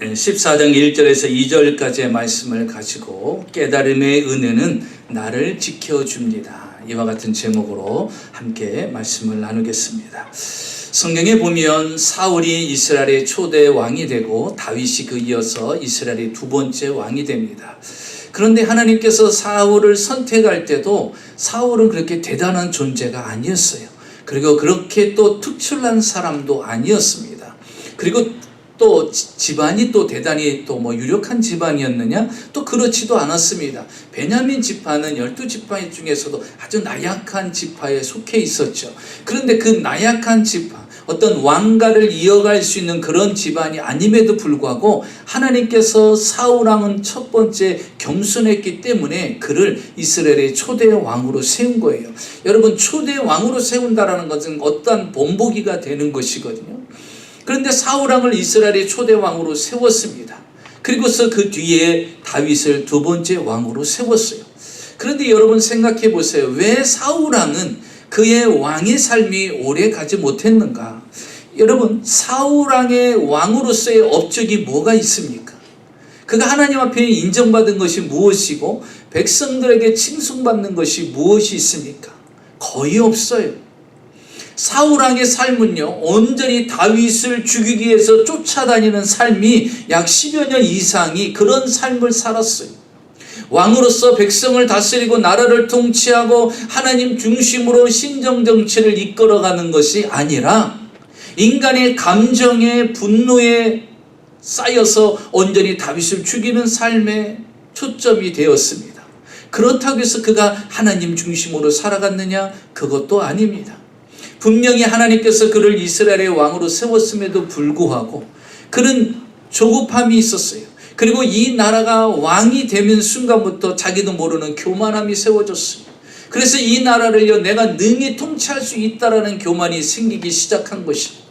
14장 1절에서 2절까지의 말씀을 가지고 깨달음의 은혜는 나를 지켜줍니다. 이와 같은 제목으로 함께 말씀을 나누겠습니다. 성경에 보면 사울이 이스라엘의 초대 왕이 되고 다윗이 그 이어서 이스라엘의 두 번째 왕이 됩니다. 그런데 하나님께서 사울을 선택할 때도 사울은 그렇게 대단한 존재가 아니었어요. 그리고 그렇게 또 특출난 사람도 아니었습니다. 그리고 또 집안이 또 대단히 또 유력한 집안이었느냐? 또 그렇지도 않았습니다. 베냐민 지파는 12지파 중에서도 아주 나약한 지파에 속해 있었죠. 그런데 그 나약한 지파, 어떤 왕가를 이어갈 수 있는 그런 집안이 아님에도 불구하고 하나님께서 사울 왕은 첫 번째 겸손했기 때문에 그를 이스라엘의 초대 왕으로 세운 거예요. 여러분, 초대 왕으로 세운다라는 것은 어떠한 본보기가 되는 것이거든요. 그런데 사울 왕을 이스라엘의 초대 왕으로 세웠습니다. 그리고서 그 뒤에 다윗을 두 번째 왕으로 세웠어요. 그런데 여러분 생각해 보세요. 왜 사울 왕은 그의 왕의 삶이 오래 가지 못했는가? 여러분, 사울 왕의 왕으로서의 업적이 뭐가 있습니까? 그가 하나님 앞에 인정받은 것이 무엇이고 백성들에게 칭송받는 것이 무엇이 있습니까? 거의 없어요. 사울 왕의 삶은요, 온전히 다윗을 죽이기 위해서 쫓아다니는 삶이 약 10여 년 이상이 그런 삶을 살았어요. 왕으로서 백성을 다스리고 나라를 통치하고 하나님 중심으로 신정정치를 이끌어가는 것이 아니라 인간의 감정에 분노에 쌓여서 온전히 다윗을 죽이는 삶에 초점이 되었습니다. 그렇다고 해서 그가 하나님 중심으로 살아갔느냐? 그것도 아닙니다. 분명히 하나님께서 그를 이스라엘의 왕으로 세웠음에도 불구하고 그는 조급함이 있었어요. 그리고 이 나라가 왕이 되는 순간부터 자기도 모르는 교만함이 세워졌어요. 그래서 이 나라를 내가 능히 통치할 수 있다라는 교만이 생기기 시작한 것입니다.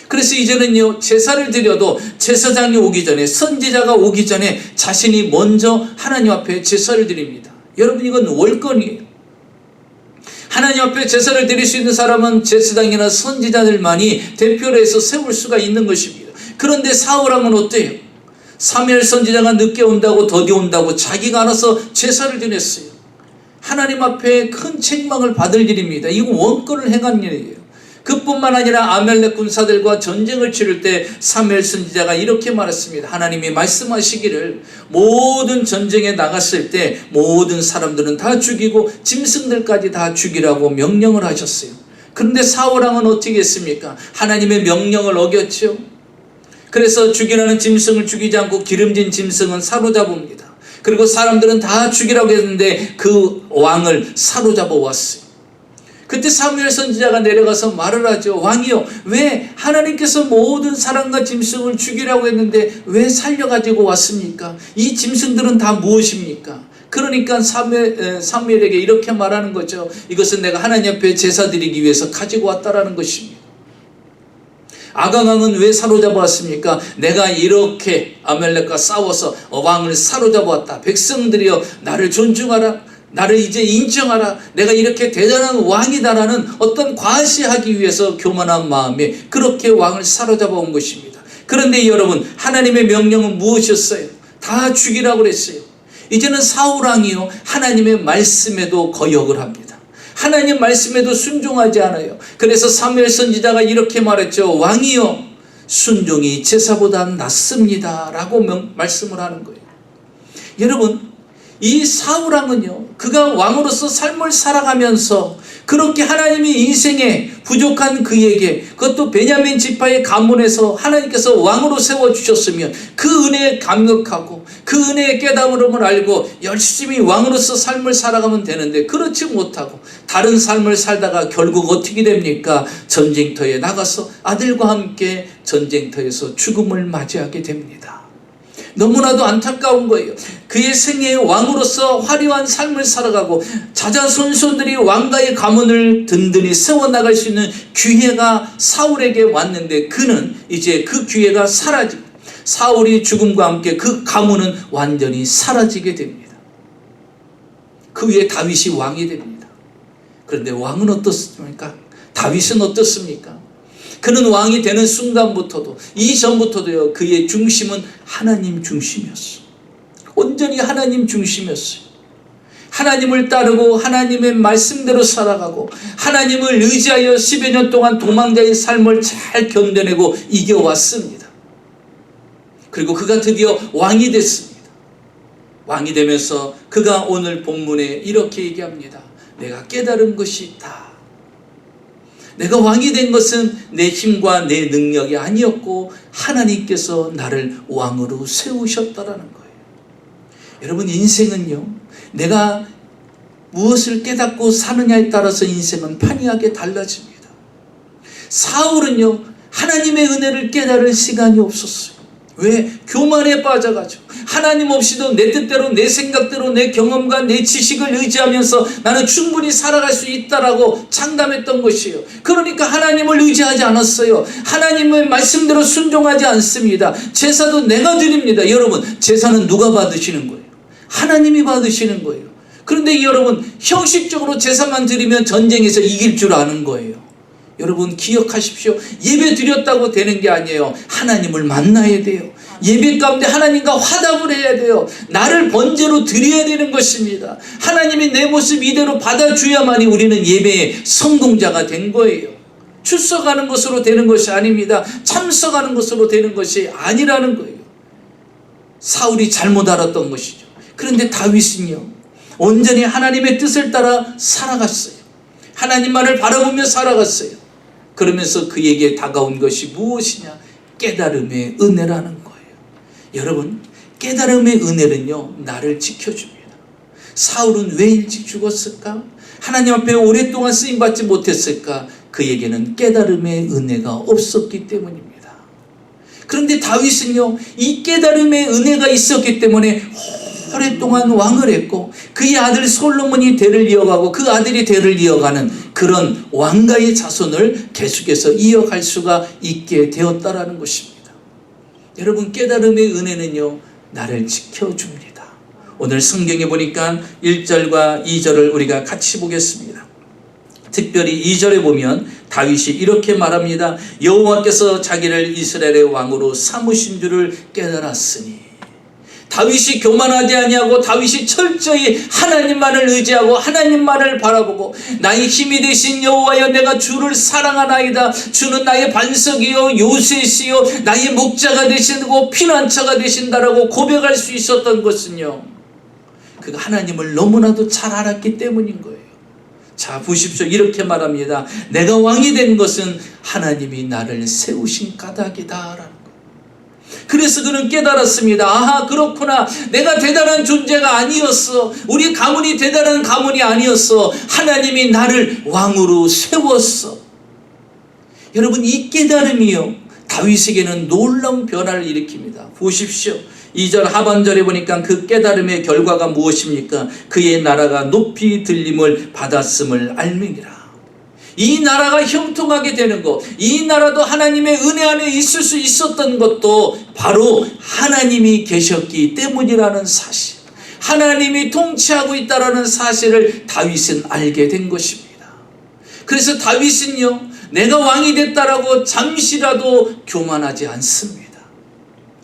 그래서 이제는요, 제사를 드려도 제사장이 오기 전에, 선지자가 오기 전에 자신이 먼저 하나님 앞에 제사를 드립니다. 여러분, 이건 월권이에요. 하나님 앞에 제사를 드릴 수 있는 사람은 제사장이나 선지자들만이 대표로 해서 세울 수가 있는 것입니다. 그런데 사울 왕은 어때요? 사무엘 선지자가 늦게 온다고 더디 온다고 자기가 알아서 제사를 드렸어요. 하나님 앞에 큰 책망을 받을 일입니다. 이거 원권을 행한 일이에요. 그뿐만 아니라 아말렉 군사들과 전쟁을 치를 때 사무엘 선지자가 이렇게 말했습니다. 하나님이 말씀하시기를 모든 전쟁에 나갔을 때 모든 사람들은 다 죽이고 짐승들까지 다 죽이라고 명령을 하셨어요. 그런데 사울 왕은 어떻게 했습니까? 하나님의 명령을 어겼죠. 그래서 죽이라는 짐승을 죽이지 않고 기름진 짐승은 사로잡습니다. 그리고 사람들은 다 죽이라고 했는데 그 왕을 사로잡아 왔어요. 그때 사무엘 선지자가 내려가서 말을 하죠. 왕이요, 왜 하나님께서 모든 사람과 짐승을 죽이라고 했는데 왜 살려가지고 왔습니까? 이 짐승들은 다 무엇입니까? 그러니까 사무엘에게 이렇게 말하는 거죠. 이것은 내가 하나님 앞에 제사 드리기 위해서 가지고 왔다라는 것입니다. 아강왕은 왜 사로잡아 왔습니까? 내가 이렇게 아말렉과 싸워서 왕을 사로잡아 왔다. 백성들이여, 나를 존중하라. 나를 이제 인정하라. 내가 이렇게 대단한 왕이다라는 어떤 과시하기 위해서 교만한 마음에 그렇게 왕을 사로잡아 온 것입니다. 그런데 여러분, 하나님의 명령은 무엇이었어요? 다 죽이라고 그랬어요. 이제는 사울 왕이요, 하나님의 말씀에도 거역을 합니다. 하나님 말씀에도 순종하지 않아요. 그래서 사무엘 선지자가 이렇게 말했죠. 왕이요, 순종이 제사보다 낫습니다 라고 말씀을 하는 거예요. 여러분, 이 사울 왕은요, 그가 왕으로서 삶을 살아가면서 그렇게 하나님이 인생에 부족한 그에게, 그것도 베냐민 지파의 가문에서 하나님께서 왕으로 세워주셨으면 그 은혜에 감격하고 그 은혜의 깨달음을 알고 열심히 왕으로서 삶을 살아가면 되는데 그렇지 못하고 다른 삶을 살다가 결국 어떻게 됩니까? 전쟁터에 나가서 아들과 함께 전쟁터에서 죽음을 맞이하게 됩니다. 너무나도 안타까운 거예요. 그의 생애의 왕으로서 화려한 삶을 살아가고 자자손손들이 왕가의 가문을 든든히 세워나갈 수 있는 기회가 사울에게 왔는데 그는 이제 그 기회가 사라지고 사울이 죽음과 함께 그 가문은 완전히 사라지게 됩니다. 그 위에 다윗이 왕이 됩니다. 그런데 왕은 어떻습니까? 다윗은 어떻습니까? 그는 왕이 되는 순간부터도 이전부터도요, 그의 중심은 하나님 중심이었어요. 온전히 하나님 중심이었어요. 하나님을 따르고 하나님의 말씀대로 살아가고 하나님을 의지하여 10여 년 동안 도망자의 삶을 잘 견뎌내고 이겨왔습니다. 그리고 그가 드디어 왕이 됐습니다. 왕이 되면서 그가 오늘 본문에 이렇게 얘기합니다. 내가 깨달은 것이 있다. 내가 왕이 된 것은 내 힘과 내 능력이 아니었고 하나님께서 나를 왕으로 세우셨다라는 거예요. 여러분, 인생은요, 내가 무엇을 깨닫고 사느냐에 따라서 인생은 판이하게 달라집니다. 사울은요, 하나님의 은혜를 깨달을 시간이 없었어요. 왜? 교만에 빠져가지고 하나님 없이도 내 뜻대로, 내 생각대로, 내 경험과 내 지식을 의지하면서 나는 충분히 살아갈 수 있다라고 장담했던 것이에요. 그러니까 하나님을 의지하지 않았어요. 하나님의 말씀대로 순종하지 않습니다. 제사도 내가 드립니다. 여러분, 제사는 누가 받으시는 거예요? 하나님이 받으시는 거예요. 그런데 여러분, 형식적으로 제사만 드리면 전쟁에서 이길 줄 아는 거예요. 여러분, 기억하십시오. 예배 드렸다고 되는 게 아니에요. 하나님을 만나야 돼요. 예배 가운데 하나님과 화답을 해야 돼요. 나를 번제로 드려야 되는 것입니다. 하나님이 내 모습 이대로 받아주야만이 우리는 예배의 성공자가 된 거예요. 출석하는 것으로 되는 것이 아닙니다. 참석하는 것으로 되는 것이 아니라는 거예요. 사울이 잘못 알았던 것이죠. 그런데 다윗은요, 온전히 하나님의 뜻을 따라 살아갔어요. 하나님만을 바라보며 살아갔어요. 그러면서 그에게 다가온 것이 무엇이냐? 깨달음의 은혜라는 거예요. 여러분, 깨달음의 은혜는요, 나를 지켜줍니다. 사울은 왜 일찍 죽었을까? 하나님 앞에 오랫동안 쓰임받지 못했을까? 그에게는 깨달음의 은혜가 없었기 때문입니다. 그런데 다윗은요, 이 깨달음의 은혜가 있었기 때문에 오랫동안 왕을 했고 그의 아들 솔로몬이 대를 이어가고 그 아들이 대를 이어가는 그런 왕가의 자손을 계속해서 이어갈 수가 있게 되었다라는 것입니다. 여러분, 깨달음의 은혜는요, 나를 지켜줍니다. 오늘 성경에 보니까 1절과 2절을 우리가 같이 보겠습니다. 특별히 2절에 보면 다윗이 이렇게 말합니다. 여호와께서 자기를 이스라엘의 왕으로 삼으신 줄을 깨달았으니. 다윗이 교만하지 아니하고 다윗이 철저히 하나님만을 의지하고 하나님만을 바라보고 나의 힘이 되신 여호와여, 내가 주를 사랑하나이다. 주는 나의 반석이요 요새시요 나의 목자가 되시고 피난처가 되신다라고 고백할 수 있었던 것은요, 그가 하나님을 너무나도 잘 알았기 때문인 거예요. 자, 보십시오. 이렇게 말합니다. 내가 왕이 된 것은 하나님이 나를 세우신 까닭이다라는 거예요. 그래서 그는 깨달았습니다. 아하, 그렇구나. 내가 대단한 존재가 아니었어. 우리 가문이 대단한 가문이 아니었어. 하나님이 나를 왕으로 세웠어. 여러분, 이 깨달음이요, 다윗에게는 놀라운 변화를 일으킵니다. 보십시오. 2절 하반절에 보니까 그 깨달음의 결과가 무엇입니까? 그의 나라가 높이 들림을 받았음을 알미니라. 이 나라가 형통하게 되는 것, 이 나라도 하나님의 은혜 안에 있을 수 있었던 것도 바로 하나님이 계셨기 때문이라는 사실, 하나님이 통치하고 있다는 사실을 다윗은 알게 된 것입니다. 그래서 다윗은요, 내가 왕이 됐다라고 잠시라도 교만하지 않습니다.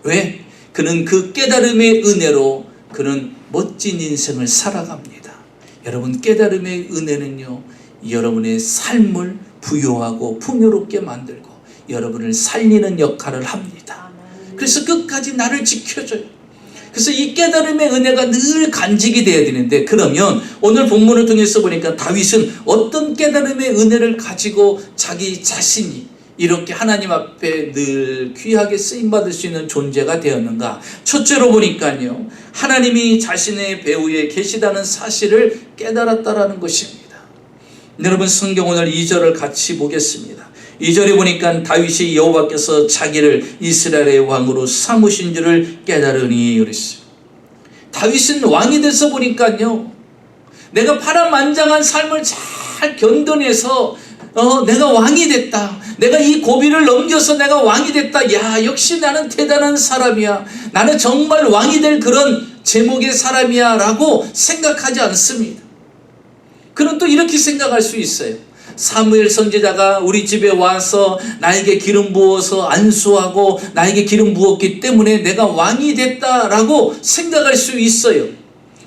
왜? 그는 그 깨달음의 은혜로 그는 멋진 인생을 살아갑니다. 여러분, 깨달음의 은혜는요, 여러분의 삶을 부유하고 풍요롭게 만들고 여러분을 살리는 역할을 합니다. 그래서 끝까지 나를 지켜줘요. 그래서 이 깨달음의 은혜가 늘 간직이 되어야 되는데, 그러면 오늘 본문을 통해서 보니까 다윗은 어떤 깨달음의 은혜를 가지고 자기 자신이 이렇게 하나님 앞에 늘 귀하게 쓰임받을 수 있는 존재가 되었는가? 첫째로 보니까요, 하나님이 자신의 배후에 계시다는 사실을 깨달았다라는 것입니다. 여러분, 성경 오늘 2절을 같이 보겠습니다. 2절에 보니까 다윗이 여호와께서 자기를 이스라엘의 왕으로 삼으신 줄을 깨달으니 그랬어요. 다윗은 왕이 돼서 보니까요, 내가 파란만장한 삶을 잘 견뎌내서 내가 왕이 됐다. 내가 이 고비를 넘겨서 내가 왕이 됐다. 야, 역시 나는 대단한 사람이야. 나는 정말 왕이 될 그런 제목의 사람이야 라고 생각하지 않습니다. 그는 또 이렇게 생각할 수 있어요. 사무엘 선지자가 우리 집에 와서 나에게 기름 부어서 안수하고 나에게 기름 부었기 때문에 내가 왕이 됐다라고 생각할 수 있어요.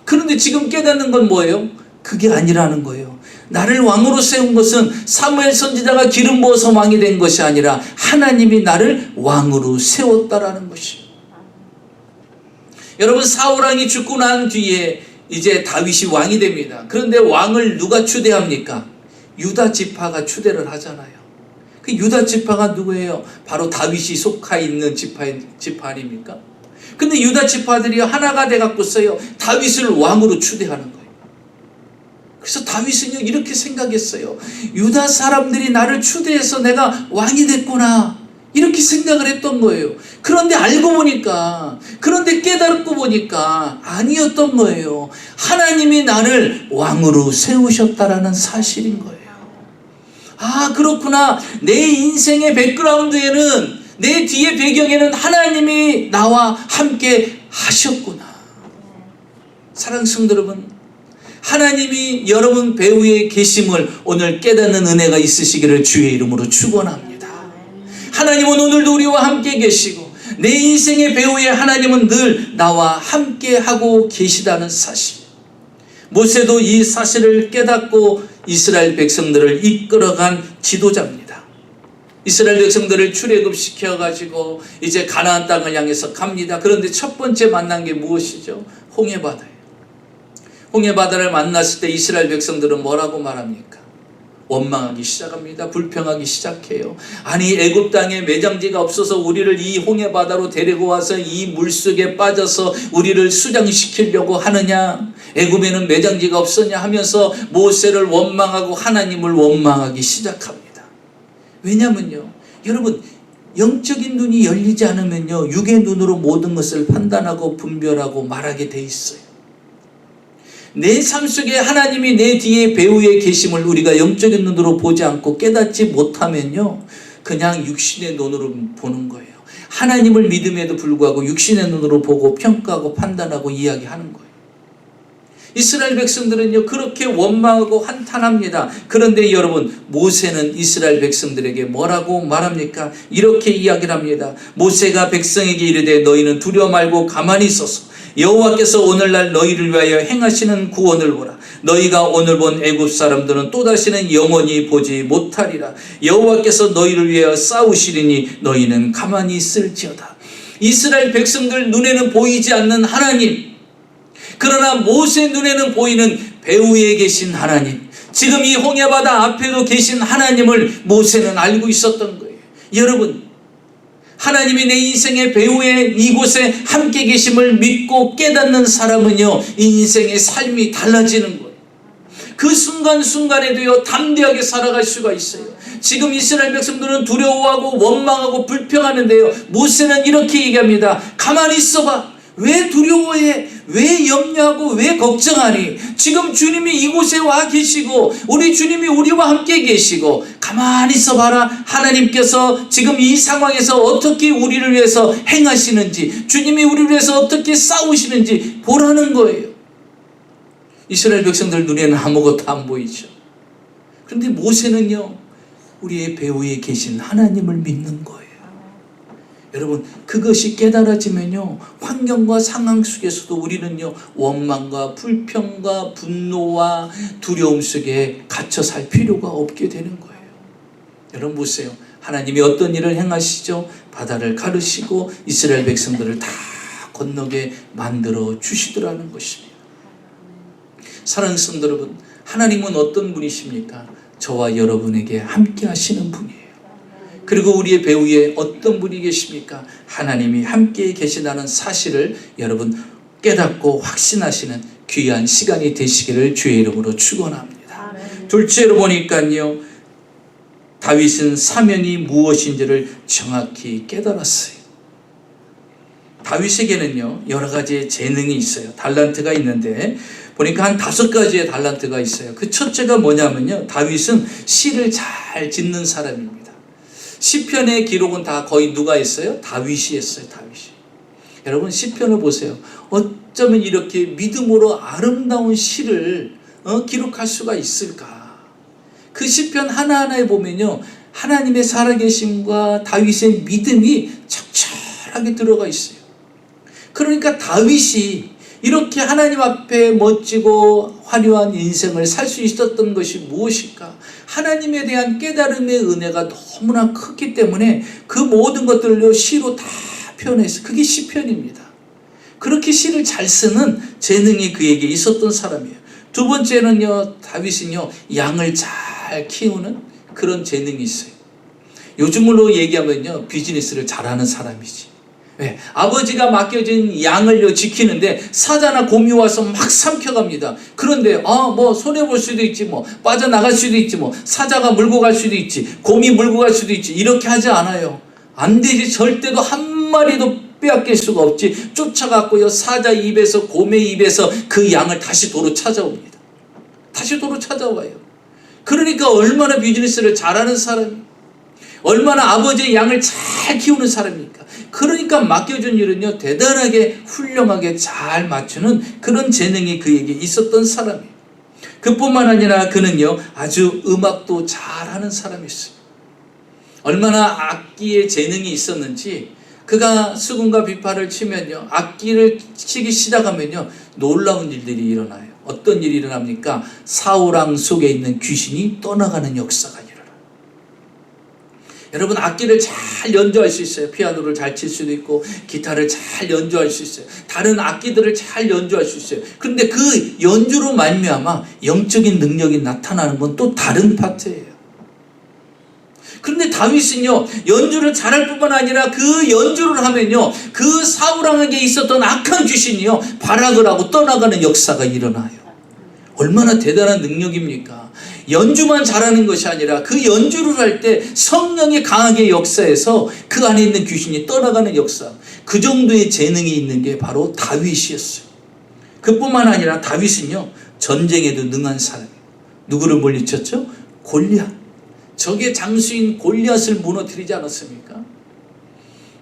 그런데 지금 깨닫는 건 뭐예요? 그게 아니라는 거예요. 나를 왕으로 세운 것은 사무엘 선지자가 기름 부어서 왕이 된 것이 아니라 하나님이 나를 왕으로 세웠다라는 것이에요. 여러분, 사울왕이 죽고 난 뒤에 이제 다윗이 왕이 됩니다. 그런데 왕을 누가 추대합니까? 유다 지파가 추대를 하잖아요. 그 유다 지파가 누구예요? 바로 다윗이 속하 있는 지파 아닙니까? 근데 유다 지파들이 하나가 돼갖고서요, 다윗을 왕으로 추대하는 거예요. 그래서 다윗은요, 이렇게 생각했어요. 유다 사람들이 나를 추대해서 내가 왕이 됐구나, 이렇게 생각을 했던 거예요. 그런데 알고 보니까, 그런데 깨닫고 보니까 아니었던 거예요. 하나님이 나를 왕으로 세우셨다라는 사실인 거예요. 아, 그렇구나. 내 인생의 백그라운드에는, 내 뒤의 배경에는 하나님이 나와 함께 하셨구나. 사랑하는 성도 여러분, 하나님이 여러분 배후에 계심을 오늘 깨닫는 은혜가 있으시기를 주의 이름으로 축원합니다. 하나님은 오늘도 우리와 함께 계시고 내 인생의 배후에 하나님은 늘 나와 함께 하고 계시다는 사실. 모세도 이 사실을 깨닫고 이스라엘 백성들을 이끌어간 지도자입니다. 이스라엘 백성들을 출애굽시켜가지고 이제 가나안 땅을 향해서 갑니다. 그런데 첫 번째 만난 게 무엇이죠? 홍해바다예요. 홍해바다를 만났을 때 이스라엘 백성들은 뭐라고 말합니까? 원망하기 시작합니다. 불평하기 시작해요. 아니, 애굽 땅에 매장지가 없어서 우리를 이 홍해바다로 데리고 와서 이 물속에 빠져서 우리를 수장시키려고 하느냐? 애굽에는 매장지가 없었냐 하면서 모세를 원망하고 하나님을 원망하기 시작합니다. 왜냐면요, 여러분, 영적인 눈이 열리지 않으면요, 육의 눈으로 모든 것을 판단하고 분별하고 말하게 돼 있어요. 내 삶 속에 하나님이 내 뒤에 배후에 계심을 우리가 영적인 눈으로 보지 않고 깨닫지 못하면요, 그냥 육신의 눈으로 보는 거예요. 하나님을 믿음에도 불구하고 육신의 눈으로 보고 평가하고 판단하고 이야기하는 거예요. 이스라엘 백성들은요, 그렇게 원망하고 한탄합니다. 그런데 여러분, 모세는 이스라엘 백성들에게 뭐라고 말합니까? 이렇게 이야기를 합니다. 모세가 백성에게 이르되 너희는 두려워 말고 가만히 있어서 여호와께서 오늘날 너희를 위하여 행하시는 구원을 보라. 너희가 오늘 본 애굽 사람들은 또다시는 영원히 보지 못하리라. 여호와께서 너희를 위하여 싸우시리니 너희는 가만히 있을지어다. 이스라엘 백성들 눈에는 보이지 않는 하나님, 그러나 모세 눈에는 보이는 배후에 계신 하나님, 지금 이 홍해바다 앞에도 계신 하나님을 모세는 알고 있었던 거예요. 여러분, 하나님이 내 인생의 배후에 이곳에 함께 계심을 믿고 깨닫는 사람은요, 인생의 삶이 달라지는 거예요. 그 순간순간에도요, 담대하게 살아갈 수가 있어요. 지금 이스라엘 백성들은 두려워하고 원망하고 불평하는데요, 모세는 이렇게 얘기합니다. 가만히 있어봐. 왜 두려워해? 왜 염려하고 왜 걱정하니? 지금 주님이 이곳에 와 계시고 우리 주님이 우리와 함께 계시고, 가만히 있어봐라. 하나님께서 지금 이 상황에서 어떻게 우리를 위해서 행하시는지, 주님이 우리를 위해서 어떻게 싸우시는지 보라는 거예요. 이스라엘 백성들 눈에는 아무것도 안 보이죠. 그런데 모세는요, 우리의 배후에 계신 하나님을 믿는 거예요. 여러분, 그것이 깨달아지면요, 환경과 상황 속에서도 우리는요, 원망과 불평과 분노와 두려움 속에 갇혀 살 필요가 없게 되는 거예요. 여러분 보세요. 하나님이 어떤 일을 행하시죠? 바다를 가르시고 이스라엘 백성들을 다 건너게 만들어 주시더라는 것입니다. 사랑하는 성도 여러분, 하나님은 어떤 분이십니까? 저와 여러분에게 함께 하시는 분이에요. 그리고 우리의 배후에 어떤 분이 계십니까? 하나님이 함께 계시다는 사실을 여러분 깨닫고 확신하시는 귀한 시간이 되시기를 주의 이름으로 축원합니다. 둘째로 보니까요, 다윗은 사명이 무엇인지를 정확히 깨달았어요. 다윗에게는요, 여러 가지의 재능이 있어요. 달란트가 있는데 보니까 한 5가지의 달란트가 있어요. 그 첫째가 뭐냐면요, 다윗은 시를 잘 짓는 사람입니다. 시편의 기록은 다 거의 누가 했어요? 다윗이 했어요. 다윗이. 여러분, 시편을 보세요. 어쩌면 이렇게 믿음으로 아름다운 시를 기록할 수가 있을까? 그 그 시편 하나하나에 보면요, 하나님의 살아계심과 다윗의 믿음이 적절하게 들어가 있어요. 그러니까 다윗이 이렇게 하나님 앞에 멋지고 화려한 인생을 살 수 있었던 것이 무엇일까? 하나님에 대한 깨달음의 은혜가 너무나 컸기 때문에 그 모든 것들로 시로 다 표현했어요. 그게 시편입니다. 그렇게 시를 잘 쓰는 재능이 그에게 있었던 사람이에요. 두 번째는요, 다윗은요, 양을 잘 키우는 그런 재능이 있어요. 요즘으로 얘기하면요, 비즈니스를 잘하는 사람이지. 네, 아버지가 맡겨진 양을 지키는데 사자나 곰이 와서 막 삼켜갑니다. 그런데 뭐 손해볼 수도 있지, 뭐 빠져나갈 수도 있지, 뭐 사자가 물고 갈 수도 있지, 곰이 물고 갈 수도 있지, 이렇게 하지 않아요. 안 되지. 절대로 한 마리도 빼앗길 수가 없지. 쫓아갔고요, 사자 입에서, 곰의 입에서 그 양을 다시 도로 찾아옵니다. 다시 도로 찾아와요. 그러니까 얼마나 비즈니스를 잘하는 사람이, 얼마나 아버지의 양을 잘 키우는 사람입니까? 그러니까 맡겨준 일은요, 대단하게 훌륭하게 잘 맞추는 그런 재능이 그에게 있었던 사람이에요. 그뿐만 아니라 그는요, 아주 음악도 잘하는 사람이었어요. 얼마나 악기에 재능이 있었는지, 그가 수금과 비파를 치면요, 악기를 치기 시작하면요, 놀라운 일들이 일어나요. 어떤 일이 일어납니까? 사울왕 속에 있는 귀신이 떠나가는 역사가 일어나요. 여러분, 악기를 잘 연주할 수 있어요. 피아노를 잘 칠 수도 있고, 기타를 잘 연주할 수 있어요. 다른 악기들을 잘 연주할 수 있어요. 그런데 그 연주로 말미암아 영적인 능력이 나타나는 건 또 다른 파트예요. 그런데 다윗은요, 연주를 잘할 뿐만 아니라 그 연주를 하면요, 그 사울왕에게 있었던 악한 귀신이요, 발악을 하고 떠나가는 역사가 일어나요. 얼마나 대단한 능력입니까? 연주만 잘하는 것이 아니라 그 연주를 할 때 성령이 강하게 역사해서 그 안에 있는 귀신이 떠나가는 역사, 그 정도의 재능이 있는 게 바로 다윗이었어요. 그뿐만 아니라 다윗은요, 전쟁에도 능한 사람이에요. 누구를 물리쳤죠? 골리앗. 적의 장수인 골리앗을 무너뜨리지 않았습니까?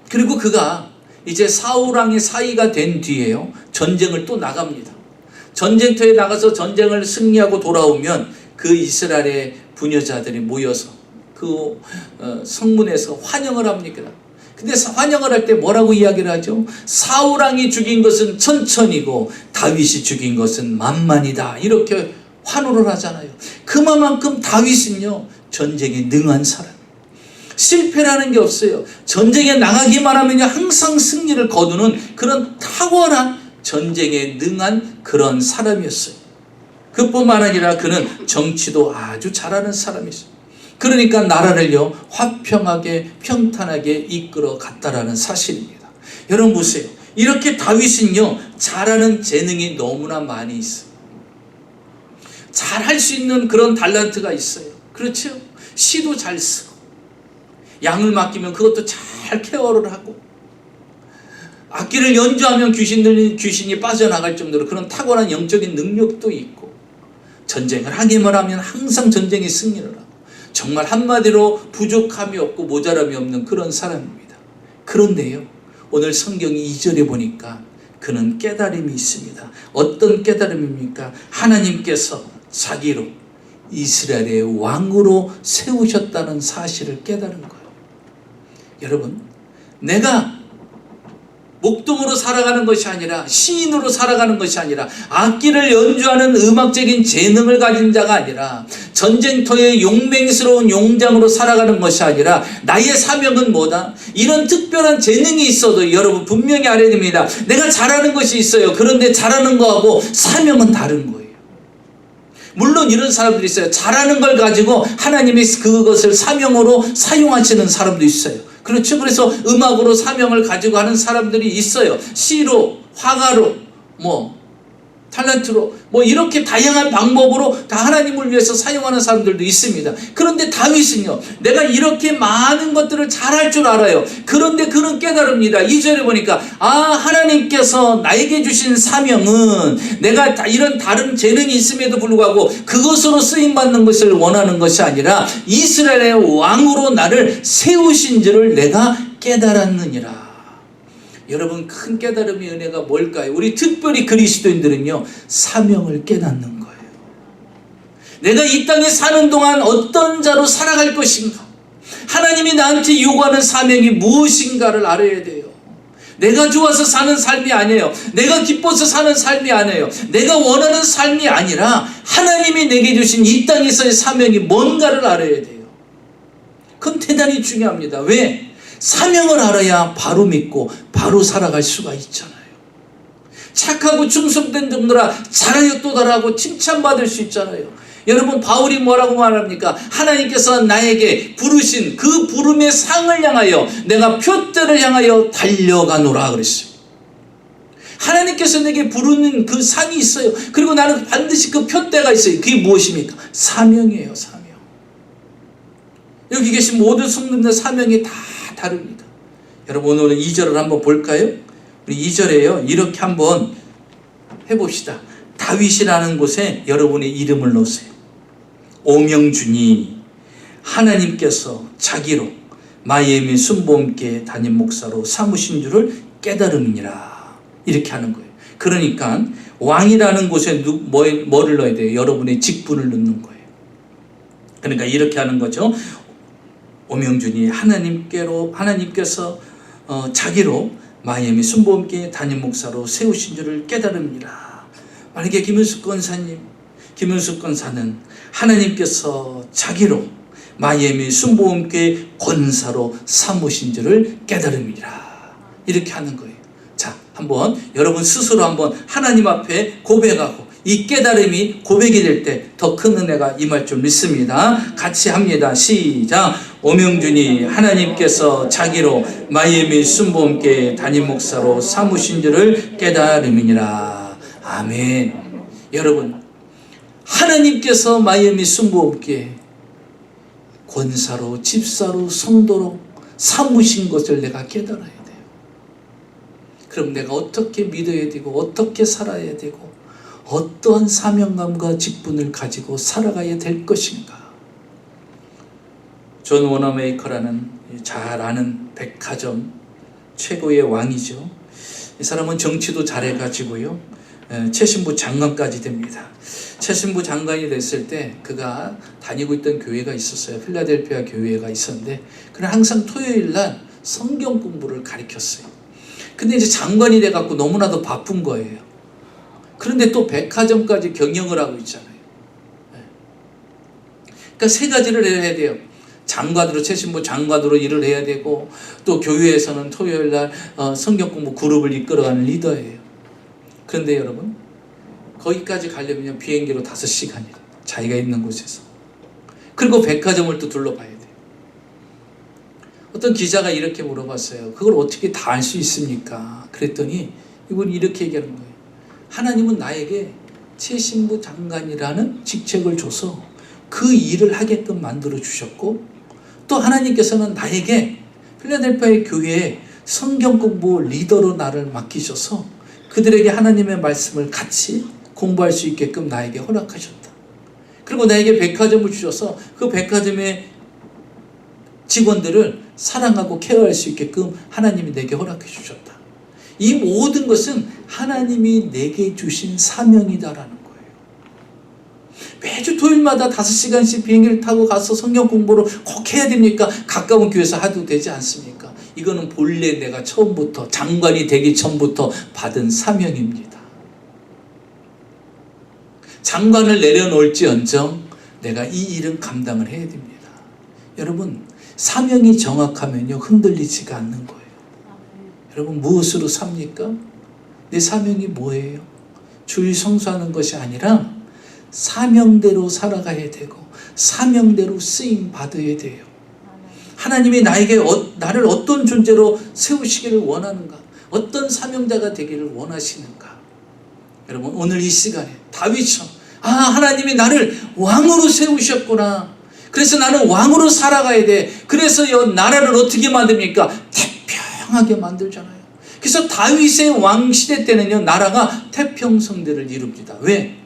그리고 그가 이제 사울왕의 사위가 된 뒤에요, 전쟁을 또 나갑니다. 전쟁터에 나가서 전쟁을 승리하고 돌아오면 그 이스라엘의 부녀자들이 모여서 그 성문에서 환영을 합니다. 근데 환영을 할 때 뭐라고 이야기를 하죠? 사울왕이 죽인 것은 천천이고 다윗이 죽인 것은 만만이다. 이렇게 환호를 하잖아요. 그만큼 다윗은요, 전쟁에 능한 사람. 실패라는 게 없어요. 전쟁에 나가기만 하면 항상 승리를 거두는 그런 탁월한 전쟁에 능한 그런 사람이었어요. 그뿐만 아니라 그는 정치도 아주 잘하는 사람이었어요. 그러니까 나라를요, 화평하게 평탄하게 이끌어 갔다라는 사실입니다. 여러분 보세요. 이렇게 다윗은요, 잘하는 재능이 너무나 많이 있어요. 잘할 수 있는 그런 달란트가 있어요. 그렇죠? 시도 잘 쓰고, 양을 맡기면 그것도 잘 케어를 하고, 악기를 연주하면 귀신이 빠져나갈 정도로 그런 탁월한 영적인 능력도 있고, 전쟁을 하기만 하면 항상 전쟁에 승리를 하고, 정말 한마디로 부족함이 없고 모자람이 없는 그런 사람입니다. 그런데요, 오늘 성경 2절에 보니까 그는 깨달음이 있습니다. 어떤 깨달음입니까? 하나님께서 자기로 이스라엘의 왕으로 세우셨다는 사실을 깨달은 거예요. 여러분, 내가 목동으로 살아가는 것이 아니라, 시인으로 살아가는 것이 아니라, 악기를 연주하는 음악적인 재능을 가진 자가 아니라, 전쟁터의 용맹스러운 용장으로 살아가는 것이 아니라, 나의 사명은 뭐다? 이런 특별한 재능이 있어도 여러분 분명히 알아야 됩니다. 내가 잘하는 것이 있어요. 그런데 잘하는 거하고 사명은 다른 거예요. 물론 이런 사람들이 있어요. 잘하는 걸 가지고 하나님이 그것을 사명으로 사용하시는 사람도 있어요. 그렇죠. 그래서 음악으로 사명을 가지고 하는 사람들이 있어요. 시로, 화가로, 탤런트로, 이렇게 다양한 방법으로 다 하나님을 위해서 사용하는 사람들도 있습니다. 그런데 다윗은요, 내가 이렇게 많은 것들을 잘할 줄 알아요. 그런데 그는 깨달습니다. 2절에 보니까 하나님께서 나에게 주신 사명은 내가 이런 다른 재능이 있음에도 불구하고 그것으로 쓰임받는 것을 원하는 것이 아니라 이스라엘의 왕으로 나를 세우신 줄을 내가 깨달았느니라. 여러분, 큰 깨달음의 은혜가 뭘까요? 우리 특별히 그리스도인들은요, 사명을 깨닫는 거예요. 내가 이 땅에 사는 동안 어떤 자로 살아갈 것인가? 하나님이 나한테 요구하는 사명이 무엇인가를 알아야 돼요. 내가 좋아서 사는 삶이 아니에요. 내가 기뻐서 사는 삶이 아니에요. 내가 원하는 삶이 아니라 하나님이 내게 주신 이 땅에서의 사명이 뭔가를 알아야 돼요. 그건 대단히 중요합니다. 왜? 사명을 알아야 바로 믿고 바로 살아갈 수가 있잖아요. 착하고 충성된 종들아 잘하여 또 잘하고 칭찬받을 수 있잖아요. 여러분, 바울이 뭐라고 말합니까? 하나님께서 나에게 부르신 그 부름의 상을 향하여 내가 표대를 향하여 달려가노라 그랬어요. 하나님께서 내게 부르는 그 상이 있어요. 그리고 나는 반드시 그 표대가 있어요. 그게 무엇입니까? 사명이에요. 사명. 여기 계신 모든 성도님들 사명이 다 다릅니다. 여러분, 오늘 2절을 한번 볼까요? 우리 2절에요. 이렇게 한번 해봅시다. 다윗이라는 곳에 여러분의 이름을 넣으세요. 오명준이 하나님께서 자기로 마이애미 순복음교회 담임 목사로 삼으신 줄을 깨달음이니라. 이렇게 하는 거예요. 그러니까 왕이라는 곳에 뭐를 넣어야 돼요? 여러분의 직분을 넣는 거예요. 그러니까 이렇게 하는 거죠. 오명준이 하나님께서 자기로 마이애미 순복음교회 담임 목사로 세우신 줄을 깨달음이니라. 만약에 김은숙 권사는 하나님께서 자기로 마이애미 순복음교회 권사로 삼으신 줄을 깨달음이라. 이렇게 하는 거예요. 자, 한번 여러분 스스로 한번 하나님 앞에 고백하고 이 깨달음이 고백이 될 때 더 큰 은혜가 임할 줄 믿습니다. 같이 합니다. 시작. 오명준이 하나님께서 자기로 마이애미 순복음교회 담임 목사로 삼으신 줄을 깨달음이니라. 아멘. 여러분, 하나님께서 마이애미 순복음교회 권사로, 집사로, 성도로 삼으신 것을 내가 깨달아야 돼요. 그럼 내가 어떻게 믿어야 되고 어떻게 살아야 되고 어떠한 사명감과 직분을 가지고 살아가야 될 것인가. 존 워너메이커라는 잘 아는 백화점 최고의 왕이죠. 이 사람은 정치도 잘해가지고요, 최신부 장관까지 됩니다. 최신부 장관이 됐을 때 그가 다니고 있던 교회가 있었어요. 필라델피아 교회가 있었는데 그는 항상 토요일 날 성경 공부를 가르쳤어요. 근데 이제 장관이 돼갖고 너무나도 바쁜 거예요. 그런데 또 백화점까지 경영을 하고 있잖아요. 그러니까 세 가지를 해야 돼요. 장관으로, 최신부 장관으로 일을 해야 되고, 또 교회에서는 토요일 날 성경 공부 그룹을 이끌어가는 리더예요. 그런데 여러분, 거기까지 가려면 비행기로 5시간이래요. 자기가 있는 곳에서. 그리고 백화점을 또 둘러봐야 돼요. 어떤 기자가 이렇게 물어봤어요. 그걸 어떻게 다 알 수 있습니까? 그랬더니 이분이 이렇게 얘기하는 거예요. 하나님은 나에게 최신부 장관이라는 직책을 줘서 그 일을 하게끔 만들어 주셨고, 또 하나님께서는 나에게 필라델피아의 교회에 성경 공부 리더로 나를 맡기셔서 그들에게 하나님의 말씀을 같이 공부할 수 있게끔 나에게 허락하셨다. 그리고 나에게 백화점을 주셔서 그 백화점의 직원들을 사랑하고 케어할 수 있게끔 하나님이 내게 허락해 주셨다. 이 모든 것은 하나님이 내게 주신 사명이다라는 거예요. 매주 토요일마다 5시간씩 비행기를 타고 가서 성경 공부를 꼭 해야 됩니까? 가까운 교회에서 해도 되지 않습니까? 이거는 본래 내가 처음부터, 장관이 되기 전부터 받은 사명입니다. 장관을 내려놓을지언정 내가 이 일은 감당을 해야 됩니다. 여러분, 사명이 정확하면요 흔들리지가 않는 거예요. 여러분, 무엇으로 삽니까? 내 사명이 뭐예요? 주일 성수하는 것이 아니라 사명대로 살아가야 되고 사명대로 쓰임 받아야 돼요. 하나님이 나를 어떤 존재로 세우시기를 원하는가? 어떤 사명자가 되기를 원하시는가? 여러분, 오늘 이 시간에 다윗처럼 하나님이 나를 왕으로 세우셨구나. 그래서 나는 왕으로 살아가야 돼. 그래서 이 나라를 어떻게 만듭니까? 태평하게 만들잖아요. 그래서 다윗의 왕시대 때는요, 나라가 태평성대를 이룹니다. 왜?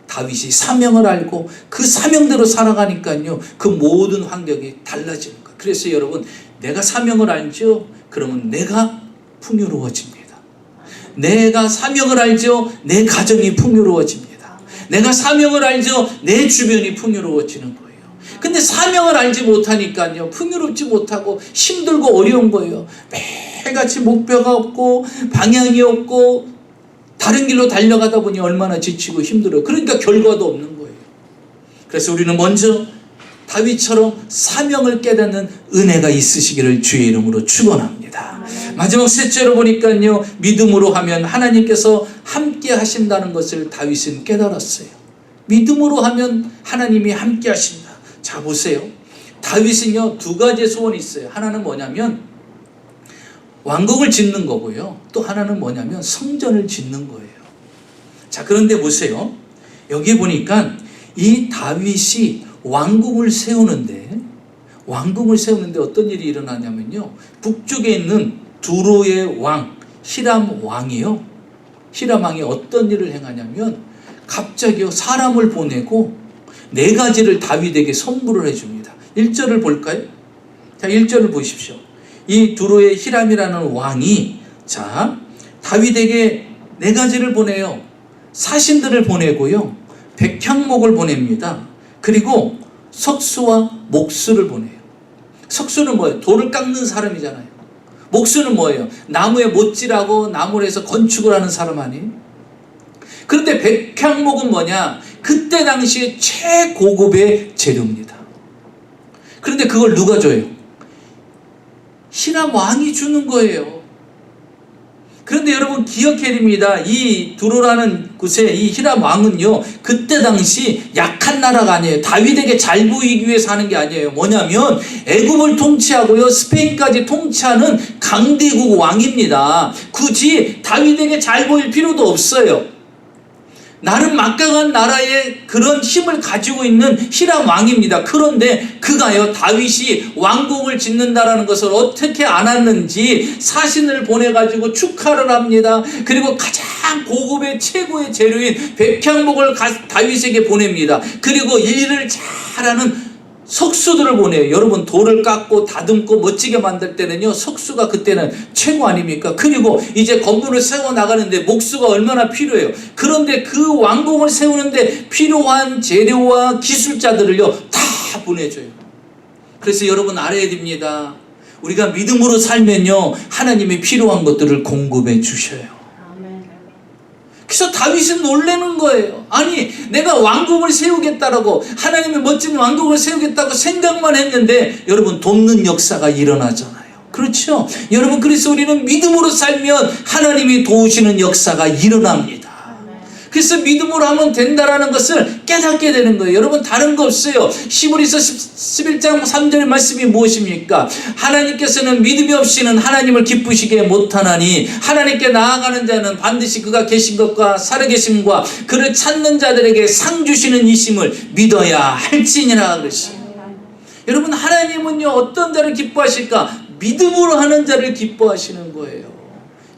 다윗이 사명을 알고 그 사명대로 살아가니까요, 그 모든 환경이 달라지는 거예요. 그래서 여러분, 내가 사명을 알죠? 그러면 내가 풍요로워집니다. 내가 사명을 알죠? 내 가정이 풍요로워집니다. 내가 사명을 알죠. 내 주변이 풍요로워지는 거예요. 근데 사명을 알지 못하니까요, 풍요롭지 못하고 힘들고 어려운 거예요. 매일같이 목표가 없고 방향이 없고 다른 길로 달려가다 보니 얼마나 지치고 힘들어요. 그러니까 결과도 없는 거예요. 그래서 우리는 먼저 다윗처럼 사명을 깨닫는 은혜가 있으시기를 주의 이름으로 축원합니다. 마지막 셋째로 보니까요, 믿음으로 하면 하나님께서 함께 하신다는 것을 다윗은 깨달았어요. 믿음으로 하면 하나님이 함께 하신다. 자, 보세요. 다윗은요, 두 가지의 소원이 있어요. 하나는 뭐냐면 왕궁을 짓는 거고요, 또 하나는 뭐냐면 성전을 짓는 거예요. 자, 그런데 보세요. 여기 보니까 이 다윗이 왕궁을 세우는데 어떤 일이 일어나냐면요, 북쪽에 있는 두로의 왕 히람 왕이요, 히람 왕이 어떤 일을 행하냐면 갑자기요, 사람을 보내고 네 가지를 다윗에게 선물을 해줍니다. 1절을 볼까요? 자, 1절을 보십시오. 이 두로의 히람이라는 왕이 자, 다윗에게 네 가지를 보내요. 사신들을 보내고요, 백향목을 보냅니다. 그리고 석수와 목수를 보내요. 석수는 뭐예요? 돌을 깎는 사람이잖아요. 목수는 뭐예요? 나무에 못질하고 나무를 해서 건축을 하는 사람 아니에요? 그런데 백향목은 뭐냐? 그때 당시에 최고급의 재료입니다. 그런데 그걸 누가 줘요? 히람 왕이 주는 거예요. 그런데 여러분 기억해야 됩니다. 이 두로라는 곳에 이 히람 왕은요, 그때 당시 약한 나라가 아니에요. 다윗에게 잘 보이기 위해서 하는 게 아니에요. 뭐냐면 애굽을 통치하고요, 스페인까지 통치하는 강대국 왕입니다. 굳이 다윗에게 잘 보일 필요도 없어요. 나름 막강한 나라의 그런 힘을 가지고 있는 히람 왕입니다. 그런데 그가요, 다윗이 왕궁을 짓는다라는 것을 어떻게 알았는지 사신을 보내가지고 축하를 합니다. 그리고 가장 고급의 최고의 재료인 백향목을 다윗에게 보냅니다. 그리고 일을 잘하는 석수들을 보내요. 여러분, 돌을 깎고 다듬고 멋지게 만들 때는요, 석수가 그때는 최고 아닙니까? 그리고 이제 건물을 세워 나가는데 목수가 얼마나 필요해요. 그런데 그 왕궁을 세우는데 필요한 재료와 기술자들을요, 다 보내줘요. 그래서 여러분 알아야 됩니다. 우리가 믿음으로 살면요, 하나님이 필요한 것들을 공급해 주셔요. 그래서 다윗은 놀라는 거예요. 아니, 내가 왕궁을 세우겠다라고, 하나님의 멋진 왕궁을 세우겠다고 생각만 했는데 여러분, 돕는 역사가 일어나잖아요. 그렇죠? 여러분, 그래서 우리는 믿음으로 살면 하나님이 도우시는 역사가 일어납니다. 그래서 믿음으로 하면 된다라는 것을 깨닫게 되는 거예요. 여러분, 다른 거 없어요. 히브리서 11장 3절의 말씀이 무엇입니까? 하나님께서는 믿음이 없이는 하나님을 기쁘시게 못하나니 하나님께 나아가는 자는 반드시 그가 계신 것과 살아계심과 그를 찾는 자들에게 상 주시는 이심을 믿어야 할지니라 그랬어요. 여러분, 하나님은요, 어떤 자를 기뻐하실까? 믿음으로 하는 자를 기뻐하시는 거예요.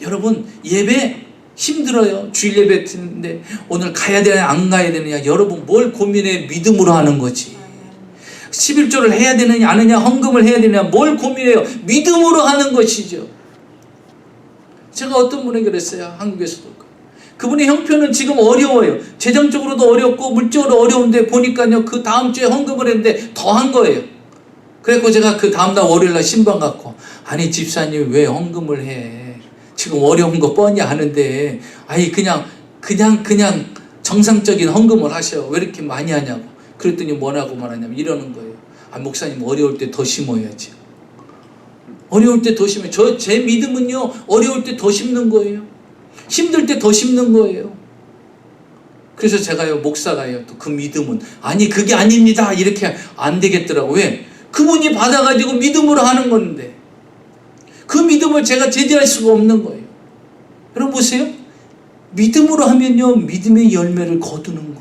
여러분, 예배 힘들어요. 주일 예배 드는데 오늘 가야 되냐 안 가야 되느냐, 여러분 뭘 고민해? 믿음으로 하는 거지. 11조를 해야 되느냐 안 하느냐, 헌금을 해야 되느냐, 뭘 고민해요? 믿음으로 하는 것이죠. 제가 어떤 분에게 그랬어요. 한국에서도 그분의 형편은 지금 어려워요. 재정적으로도 어렵고 물질적으로 어려운데 보니까요, 그 다음 주에 헌금을 했는데 더 한 거예요. 그래서 제가 그 다음날 월요일날 신방 갖고, 아니 집사님 왜 헌금을 해? 지금 어려운 거 뻔히 아는데, 아니 그냥 정상적인 헌금을 하셔. 왜 이렇게 많이 하냐고. 그랬더니 뭐라고 말하냐면 이러는 거예요. 아, 목사님 어려울 때 더 심어야지. 어려울 때 더 심어요. 제 믿음은요, 어려울 때 더 심는 거예요. 힘들 때 더 심는 거예요. 그래서 제가요, 목사가요, 또 그 믿음은 아니 그게 아닙니다 이렇게 안 되겠더라고. 왜? 그분이 받아가지고 믿음으로 하는 건데 그 믿음을 제가 제재할 수가 없는 거예요. 여러분 보세요. 믿음으로 하면요, 믿음의 열매를 거두는 거예요.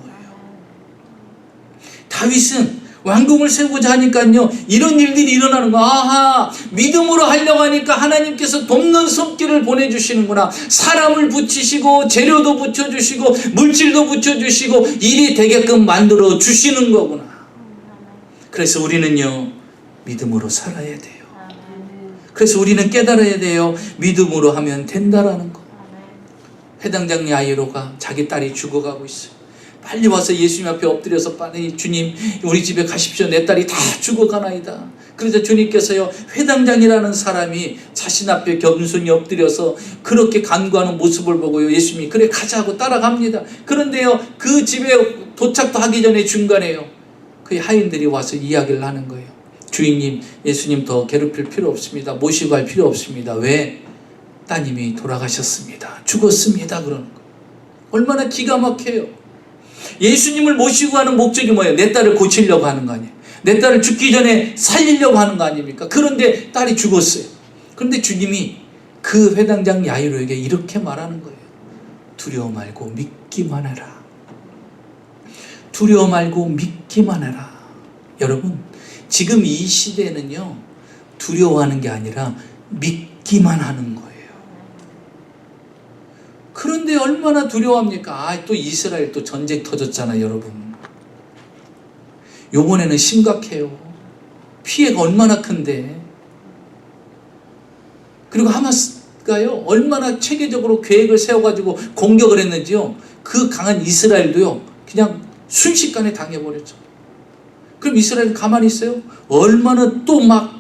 다윗은 왕궁을 세우고자 하니까요, 이런 일들이 일어나는 거예요. 아하, 믿음으로 하려고 하니까 하나님께서 돕는 손길을 보내주시는구나. 사람을 붙이시고 재료도 붙여주시고 물질도 붙여주시고 일이 되게끔 만들어 주시는 거구나. 그래서 우리는요, 믿음으로 살아야 돼요. 그래서 우리는 깨달아야 돼요. 믿음으로 하면 된다라는 거. 해당장 야이로가 자기 딸이 죽어가고 있어요. 빨리 와서 예수님 앞에 엎드려서 빨리 주님 우리 집에 가십시오. 내 딸이 다 죽어가나이다. 그래서 주님께서요, 회당장이라는 사람이 자신 앞에 겸손히 엎드려서 그렇게 간구하는 모습을 보고요, 예수님이 그래 가자고 따라갑니다. 그런데요, 그 집에 도착도 하기 전에 중간에요, 그 하인들이 와서 이야기를 하는 거예요. 주인님, 예수님 더 괴롭힐 필요 없습니다. 모시고 갈 필요 없습니다. 왜? 따님이 돌아가셨습니다. 죽었습니다. 그러는 거예요. 얼마나 기가 막혀요. 예수님을 모시고 가는 목적이 뭐예요? 내 딸을 고치려고 하는 거 아니에요? 내 딸을 죽기 전에 살리려고 하는 거 아닙니까? 그런데 딸이 죽었어요. 그런데 주님이 그 회당장 야이로에게 이렇게 말하는 거예요. 두려워 말고 믿기만 해라. 두려워 말고 믿기만 해라. 여러분, 지금 이 시대는요, 두려워하는 게 아니라 믿기만 하는 거예요. 그런데 얼마나 두려워합니까? 또 이스라엘 또 전쟁 터졌잖아요, 여러분. 요번에는 심각해요. 피해가 얼마나 큰데. 그리고 하마스가요, 얼마나 체계적으로 계획을 세워가지고 공격을 했는지요, 그 강한 이스라엘도요, 그냥 순식간에 당해버렸죠. 그럼 이스라엘은 가만히 있어요? 얼마나 또 막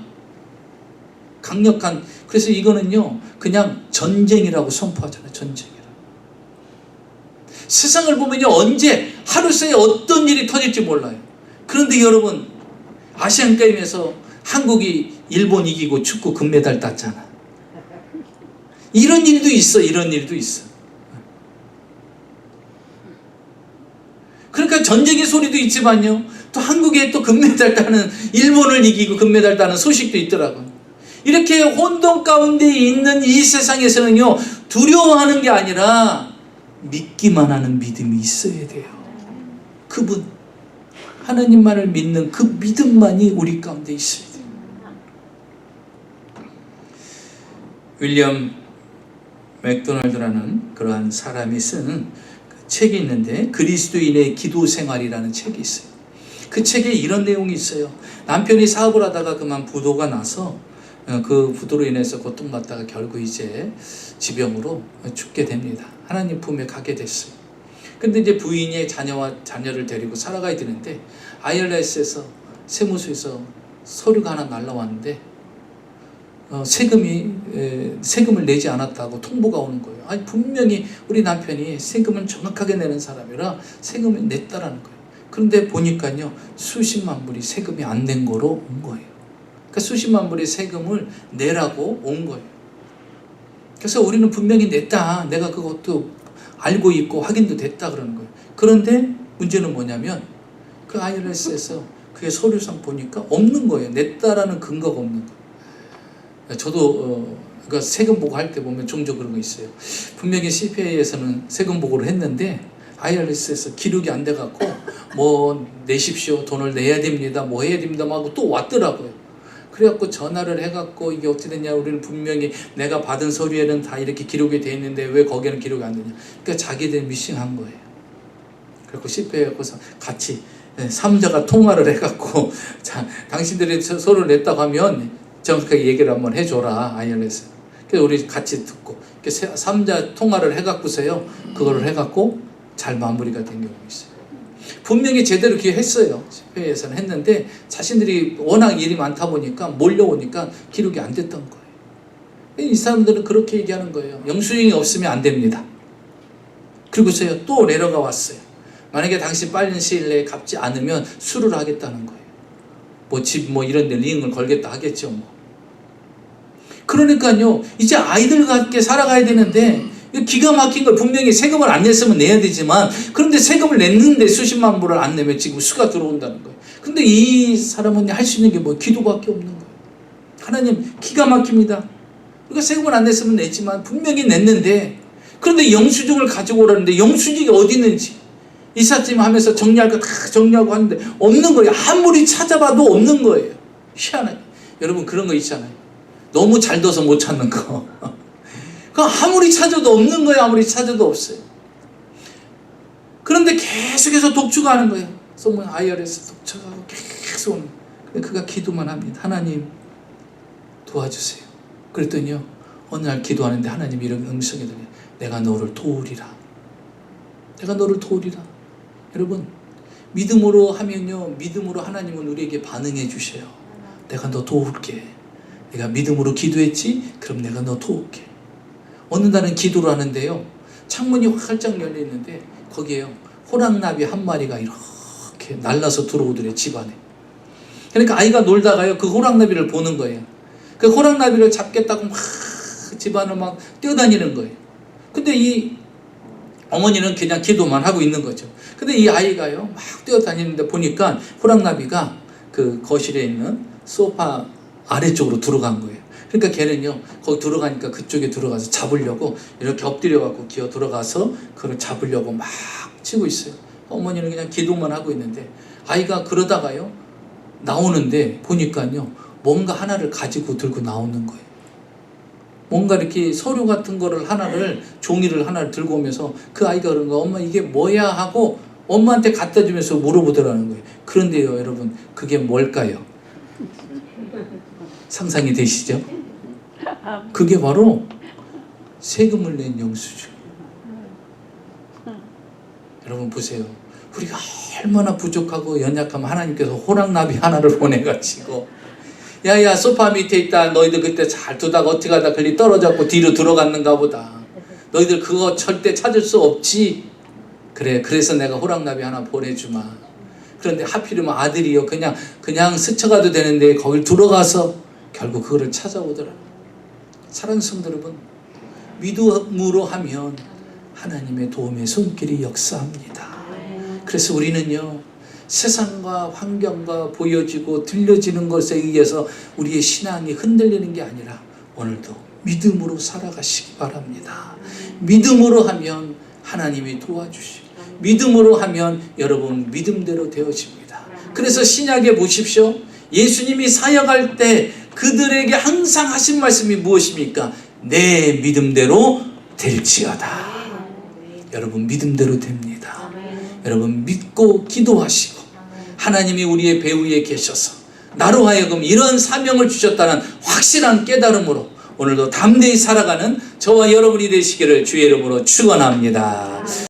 강력한, 그래서 이거는요, 그냥 전쟁이라고 선포하잖아요, 전쟁이라고. 세상을 보면요, 언제 하루 사이에 어떤 일이 터질지 몰라요. 그런데 여러분, 아시안게임에서 한국이 일본 이기고 축구 금메달 땄잖아. 이런 일도 있어, 이런 일도 있어. 그러니까 전쟁의 소리도 있지만요, 또 한국에 또 금메달 따는, 일본을 이기고 금메달 따는 소식도 있더라고요. 이렇게 혼돈 가운데 있는 이 세상에서는요, 두려워하는 게 아니라 믿기만 하는 믿음이 있어야 돼요. 그분, 하나님만을 믿는 그 믿음만이 우리 가운데 있어야 돼요. 윌리엄 맥도날드라는 그러한 사람이 쓴 책이 있는데, 그리스도인의 기도 생활이라는 책이 있어요. 그 책에 이런 내용이 있어요. 남편이 사업을 하다가 그만 부도가 나서 그 부도로 인해서 고통받다가 결국 이제 지병으로 죽게 됩니다. 하나님 품에 가게 됐어요. 근데 이제 부인이 자녀를 데리고 살아가야 되는데, IRS에서 세무서에서 서류가 하나 날라왔는데, 세금을 내지 않았다고 통보가 오는 거예요. 아니, 분명히 우리 남편이 세금을 정확하게 내는 사람이라 세금을 냈다라는 거예요. 그런데 보니까요, 수십만 불이 세금이 안 낸 거로 온 거예요. 그러니까 수십만 불의 세금을 내라고 온 거예요. 그래서 우리는 분명히 냈다, 내가 그것도 알고 있고 확인도 됐다 그러는 거예요. 그런데 문제는 뭐냐면, 그 IRS에서 그게 서류상 보니까 없는 거예요. 냈다라는 근거가 없는 거예요. 저도 그러니까 세금 보고할 때 보면 종종 그런 거 있어요. 분명히 CPA에서는 세금 보고를 했는데 IRS에서 기록이 안 돼갖고 뭐 내십시오, 돈을 내야 됩니다, 뭐 해야 됩니다 하고 또 왔더라고요. 그래갖고 전화를 해갖고 이게 어떻게 됐냐, 우리는 분명히 내가 받은 서류에는 다 이렇게 기록이 돼 있는데 왜 거기는 기록이 안 되냐. 그러니까 자기들 미싱한 거예요. 그래갖고 CPA에서 같이 3자가 통화를 해갖고, 자, 당신들이 서류를 냈다고 하면 정확하게 얘기를 한번 해줘라, IRS. 그래서 우리 같이 듣고 3자 통화를 해갖고서요, 그거를 해갖고 잘 마무리가 된 경우가 있어요. 분명히 제대로 기획했어요. CPA에서는 했는데 자신들이 워낙 일이 많다 보니까 몰려오니까 기록이 안 됐던 거예요. 이 사람들은 그렇게 얘기하는 거예요. 영수증이 없으면 안 됩니다. 그리고서요, 또 레러가 왔어요. 만약에 당신 빠른 시일 내에 갚지 않으면 수를 하겠다는 거예요. 뭐 집 뭐 이런 데 리응을 걸겠다 하겠죠 뭐. 그러니까요, 이제 아이들과 함께 살아가야 되는데, 기가 막힌 걸, 분명히 세금을 안 냈으면 내야 되지만, 그런데 세금을 냈는데 수십만 불을 안 내면 지금 수가 들어온다는 거예요. 근데 이 사람은 할 수 있는 게 뭐 기도밖에 없는 거예요. 하나님, 기가 막힙니다. 그러니까 세금을 안 냈으면 냈지만 분명히 냈는데, 그런데 영수증을 가지고 오라는데 영수증이 어디 있는지 이삿짐 하면서 정리할 거 다 정리하고 하는데 없는 거예요. 아무리 찾아봐도 없는 거예요. 희한하게. 여러분, 그런 거 있잖아요. 너무 잘 둬서 못 찾는 거. 아무리 찾아도 없는 거예요. 아무리 찾아도 없어요. 그런데 계속해서 독주가 하는 거예요. 그래서 IRS 독촉하고 계속 오는 거예요. 그가 기도만 합니다. 하나님 도와주세요. 그랬더니요, 어느 날 기도하는데 하나님이 이런 음성이 들려요. 내가 너를 도우리라. 내가 너를 도우리라. 여러분, 믿음으로 하면요, 믿음으로 하나님은 우리에게 반응해 주셔요. 내가 너 도울게. 내가 믿음으로 기도했지? 그럼 내가 너 도울게. 어느 날은 기도를 하는데요, 창문이 활짝 열려 있는데 거기에요, 호랑나비 한 마리가 이렇게 날라서 들어오더래, 집안에. 그러니까 아이가 놀다가요, 그 호랑나비를 보는 거예요. 그 호랑나비를 잡겠다고 막 집안을 막 뛰어다니는 거예요. 근데 이 어머니는 그냥 기도만 하고 있는 거죠. 근데 이 아이가요, 막 뛰어다니는데 보니까 호랑나비가 그 거실에 있는 소파 아래쪽으로 들어간 거예요. 그러니까 걔는요, 거기 들어가니까 그쪽에 들어가서 잡으려고 이렇게 엎드려갖고 기어 들어가서 그걸 잡으려고 막 치고 있어요. 어머니는 그냥 기도만 하고 있는데 아이가 그러다가요, 나오는데 보니까요, 뭔가 하나를 가지고 들고 나오는 거예요. 뭔가 이렇게 서류 같은 거를 하나를, 종이를 하나를 들고 오면서 그 아이가 그런 거, 엄마 이게 뭐야 하고 엄마한테 갖다 주면서 물어보더라는 거예요. 그런데요, 여러분, 그게 뭘까요? 상상이 되시죠? 그게 바로 세금을 낸 영수증. 여러분 보세요. 우리가 얼마나 부족하고 연약하면 하나님께서 호랑나비 하나를 보내가지고, 야야 소파 밑에 있다, 너희들 그때 잘 두다가 어떻게 하다 걸리 떨어졌고 뒤로 들어갔는가 보다, 너희들 그거 절대 찾을 수 없지. 그래, 그래서 내가 호랑나비 하나 보내주마. 그런데 하필이면 아들이요, 그냥 스쳐가도 되는데 거길 들어가서 결국 그거를 찾아오더라. 사랑하는 성도 여러분, 믿음으로 하면 하나님의 도움의 손길이 역사합니다. 그래서 우리는요, 세상과 환경과 보여지고 들려지는 것에 의해서 우리의 신앙이 흔들리는 게 아니라 오늘도 믿음으로 살아가시기 바랍니다. 믿음으로 하면 하나님이 도와주시고, 믿음으로 하면 여러분 믿음대로 되어집니다. 그래서 신약에 보십시오. 예수님이 사역할 때 그들에게 항상 하신 말씀이 무엇입니까? 내 믿음대로 될지어다. 여러분 믿음대로 됩니다. 여러분 믿고 기도하시고, 하나님이 우리의 배후에 계셔서 나로 하여금 이런 사명을 주셨다는 확실한 깨달음으로 오늘도 담대히 살아가는 저와 여러분이 되시기를 주의 이름으로 축원합니다.